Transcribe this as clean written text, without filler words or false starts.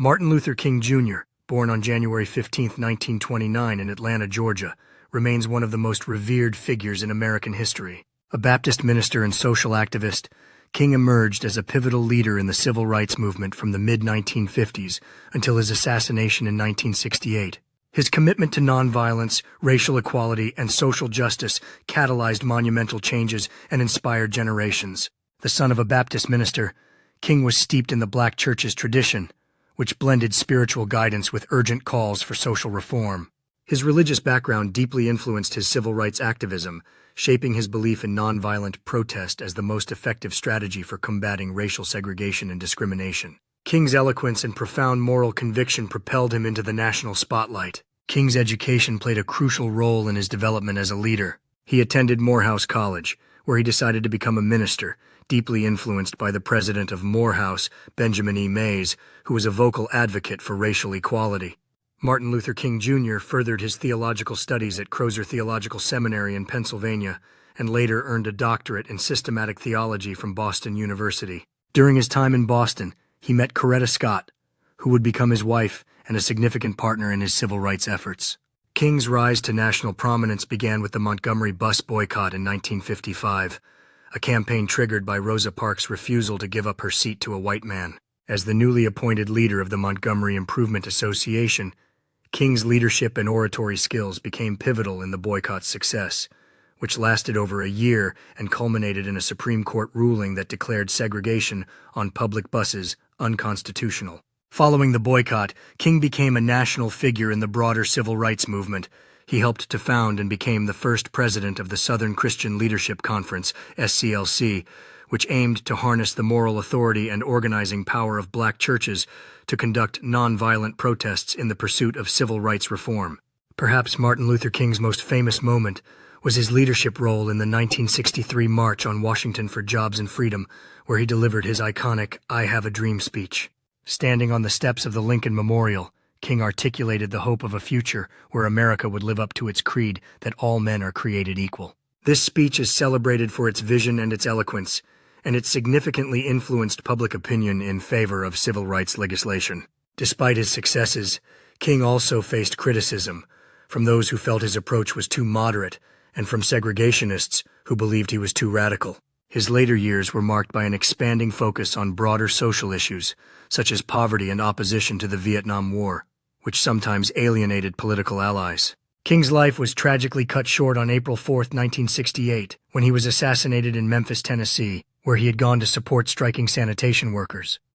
Martin Luther King Jr., born on January 15, 1929 in Atlanta, Georgia, remains one of the most revered figures in American history. A Baptist minister and social activist, King emerged as a pivotal leader in the civil rights movement from the mid-1950s until his assassination in 1968. His commitment to nonviolence, racial equality, and social justice catalyzed monumental changes and inspired generations. The son of a Baptist minister, King was steeped in the Black church's tradition, which blended spiritual guidance with urgent calls for social reform. His religious background deeply influenced his civil rights activism, shaping his belief in nonviolent protest as the most effective strategy for combating racial segregation and discrimination. King's eloquence and profound moral conviction propelled him into the national spotlight. King's education played a crucial role in his development as a leader. He attended Morehouse College, where he decided to become a minister, deeply influenced by the president of Morehouse, Benjamin E. Mays, who was a vocal advocate for racial equality. Martin Luther King Jr. furthered his theological studies at Crozer Theological Seminary in Pennsylvania and later earned a doctorate in systematic theology from Boston University. During his time in Boston, he met Coretta Scott, who would become his wife and a significant partner in his civil rights efforts. King's rise to national prominence began with the Montgomery bus boycott in 1955, a campaign triggered by Rosa Parks' refusal to give up her seat to a white man. As the newly appointed leader of the Montgomery Improvement Association, King's leadership and oratory skills became pivotal in the boycott's success, which lasted over a year and culminated in a Supreme Court ruling that declared segregation on public buses unconstitutional. Following the boycott, King became a national figure in the broader civil rights movement. He helped to found and became the first president of the Southern Christian Leadership Conference, SCLC, which aimed to harness the moral authority and organizing power of Black churches to conduct nonviolent protests in the pursuit of civil rights reform. Perhaps Martin Luther King's most famous moment was his leadership role in the 1963 March on Washington for Jobs and Freedom, where he delivered his iconic "I Have a Dream" speech. Standing on the steps of the Lincoln Memorial, King articulated the hope of a future where America would live up to its creed that all men are created equal. This speech is celebrated for its vision and its eloquence, and it significantly influenced public opinion in favor of civil rights legislation. Despite his successes, King also faced criticism from those who felt his approach was too moderate and from segregationists who believed he was too radical. His later years were marked by an expanding focus on broader social issues, such as poverty and opposition to the Vietnam War, which sometimes alienated political allies. King's life was tragically cut short on April 4, 1968, when he was assassinated in Memphis, Tennessee, where he had gone to support striking sanitation workers.